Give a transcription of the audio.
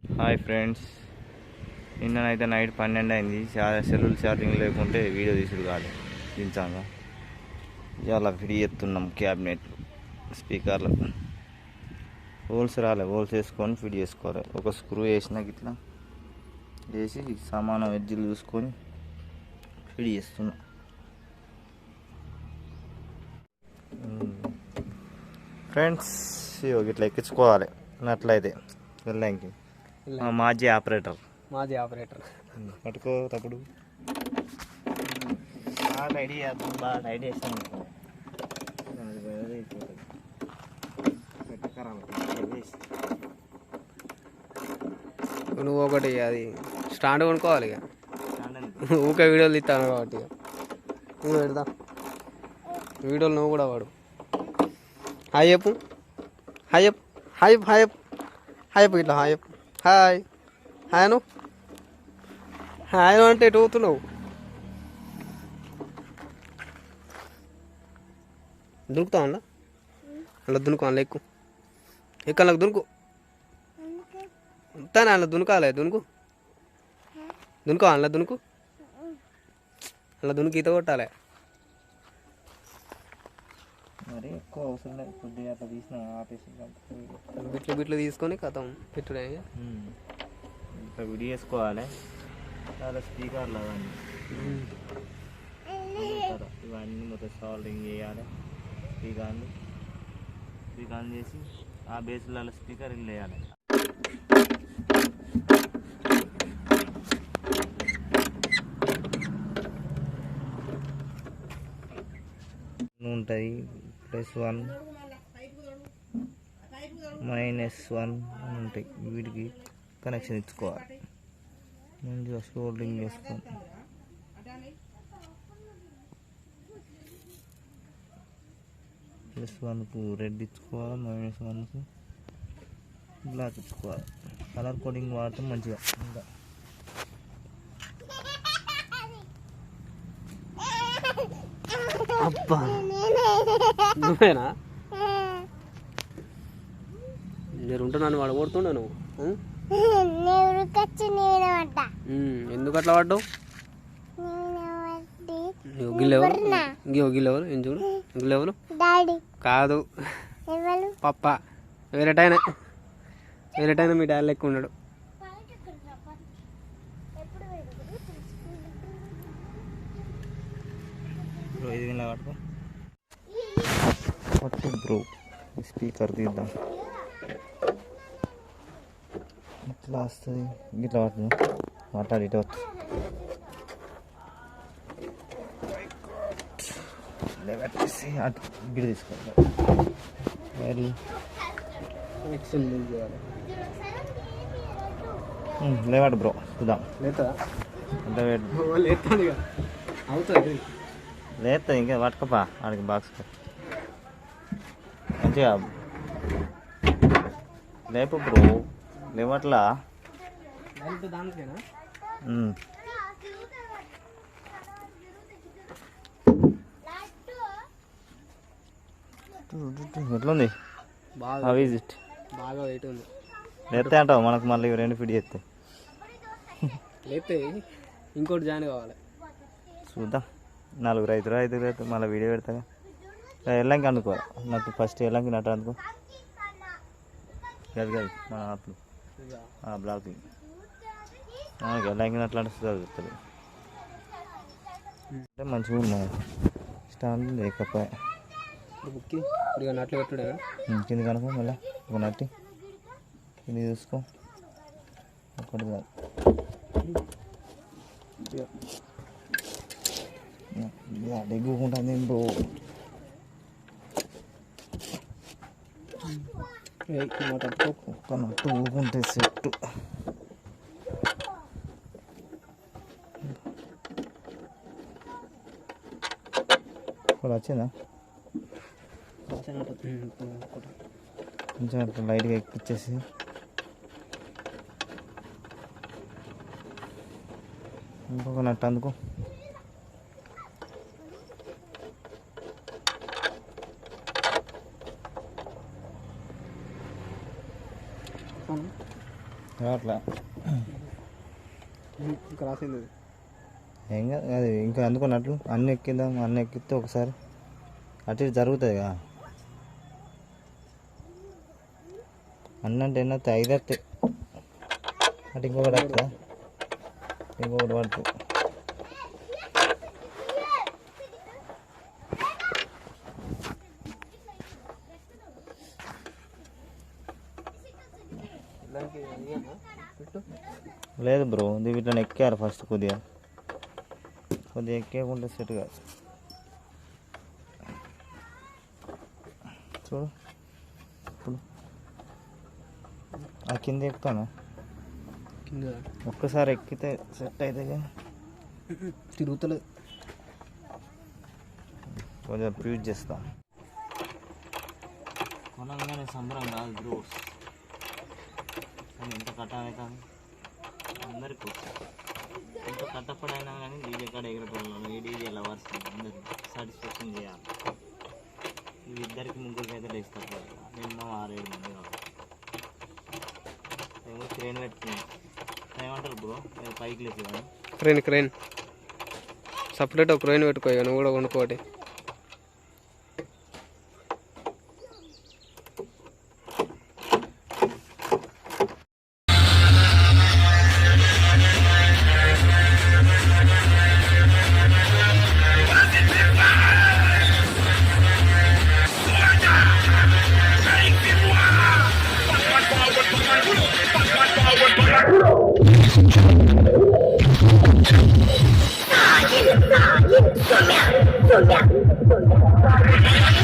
Hi friends, నిన్ననైతే night 12 అయింది. సెల్లులు charging లేకుంటే video తీసుడు కాదు. దించాగా ఇలా ఫిడి ఎత్తున్నాం. క్యాబినెట్ స్పీకర్లు హోల్స్ రాలే, హోల్స్ వేసుకొని ఫిట్ చేసుకోవాలి. ఒక స్క్రూ వేసినా ఇట్లా వేసి సమానం ఎడ్జీలు చూసుకొని ఫిట్ చేస్తున్నా. ఫ్రెండ్స్ ఇట్లా ఎక్కించుకోవాలి. అట్లయితే వెళ్ళాంకి మాజీ ఆపరేటర్ పట్టుకో తప్పుడు బాగా ఐడియా ఇస్తాను. నువ్వు ఒకటి అది స్టాండ్ కొనుక్కోవాలి. ఇక ఊకే వీడియోలు తీస్తాను కాబట్టి ఇక నువ్వు పెడతా వీడియోలు నువ్వు కూడా వాడు. హాయ్ చెప్పు, హాయ్ చెప్పు, హాయ్ హాయ్ హాయ్ చెప్పు, ఇట్లా హాయ్ చెప్పు. హాయ్ హాయ్ నువ్వు హాయ్ అంటే ఎటు పోతున్నావు? దునుకుతావు అలా అలా దునుకు అలా ఎక్కువ అలా దునుకు తానే అలా దునుకాలే దునుకు అలా దునుకు అలా దునుకు ఈత కొట్టాలి. మరి ఎక్కువ అవసరం లేదు, కొద్దిగా అట్లా తీసిన ఆపేసి బిట్లు తీసుకొని కథం పెట్టుడే. ఇట్లా విడి చేసుకోవాలి. చాలా స్పీకర్లు అవన్నీ ఇవన్నీ మొత్తం సాల్వింగ్ చేయాలి. స్పీకర్ చేసి ఆ బేస్లలో స్పీకర్ వేయాలి. ఉంటుంది +1 -1 అని ఉంటాయి. వీటికి కనెక్షన్ ఇచ్చుకోవాలి. మంచిగా సోల్డింగ్ చేసుకోండి. +1కు రెడ్ ఇచ్చుకోవాలి, -1కు బ్లాక్ ఇచ్చుకోవాలి. కలర్ కోడింగ్ వాడితే మంచిగా ఇంకా అబ్బా నువ్వేనా నేను ఉంటున్నాను. వాడు ఓడుతుండే నువ్వు ఎందుకు అట్లా పడ్డావు? గిల్లెవరు గిల్లెవరు ఏం చూడు గిల్లెవరు కాదు పప్ప వేరేటైనా మీ డాడీ లెక్క ఉన్నాడు. పట్టు బ్రో, స్పీకర్ తీద్దాం. ఇట్లా వస్తుంది, ఇట్లా పడుతుంది. మాట్లాడి ఇటు వస్తుంది. పెట్టేసి అటు గిడి తీసుకోవాలి. లేవాడు బ్రో, చూద్దాం. లేత ఇంకా పట్టుకోపా ఆడికి బాక్స్ మంచిగా లేపు బ్రో. లేవట్లా ఎట్లుంది? బాగా వెయిట్ ఉంది. లేతే అంటావు మనకు మళ్ళీ 2 ఫీట్ చేస్తే లేతే ఇంకోటి జాయిన్ కావాలి. చూద్దాం. 4 రైతులు మళ్ళీ వీడియో పెడతాగా. వెళ్ళంకి అనుకో, నాకు ఫస్ట్ వెళ్ళంకి నట్టు అనుకో. కాదు మన ఆపులు బ్లాకింగ్ వెళ్ళంకి నట్లు అంటే చదువుతుంది. అంటే మంచిగా ఉన్నాయి. స్టాండ్ లేకపోయా నట్లు పెట్టుడే కింది కనుకో. మళ్ళీ ఒక నట్టి కింది చూసుకో. ఒకటి ఎగ్గుకుంటుంది బ్రో. ఒక్క నట్టు ఊకుంటే సెట్టు. ఇప్పుడు వచ్చిందా? కొంచెం అట్లా లైట్గా ఎక్కిచ్చేసి ఇంకొక నట్టు అందుకో. అట్లా ఇంకా రాసింది అది. ఏం కాదు అది ఇంకా అందుకున్నట్లు అన్నీ ఎక్కిద్దాం, అన్నీ ఎక్కిస్తే ఒకసారి అటు ఇటు జరుగుతుంది కదా. అన్నంటే ఎన్నో 5 వస్తాయి, అటు ఇంకొకటి వస్తుందా, ఇంకొకటి పడుతుంది. దానికి ఇయ్యనా? పెట్టు. లేదు బ్రో, ఇది వీటిని ఎక్కారు ఫస్ట్ కొద్దిగా ఎక్కేయకుండా సెట్ కాదు. చూడు ఇప్పుడు ఆ కింద ఎక్కుతాను, కింద ఒక్కసారి ఎక్కితే సెట్ అయితే కానీ తిరుగుతలేదు. కొంచెం ప్యూజ్ చేస్తాం. కొనంగానే సంబరం కాదు బ్రో, కానీ ఎంత కట్టాలి కాదు అందరికీ ఎంత కట్టపడైనా కానీ డీజే కాడ ఎగరటోళ్ళం, ఈ డీజే లవర్స్ అందరికి సాటిస్ఫాక్షన్ చేయాలి. ఇవి ఇద్దరికి ముగ్గురికి అయితే లేస్తారు, మినిమం 6-7 మంది కావాలి. ఏమో క్రేన్ పెట్టుకున్నాం, ఏమంటారు బ్రో పైకి లేదు కానీ క్రెయిన్ సపరేట్ ఒక క్రెయిన్ పెట్టుకో, ఇక నువ్వు కూడా కొనుక్కోటి. Sonia.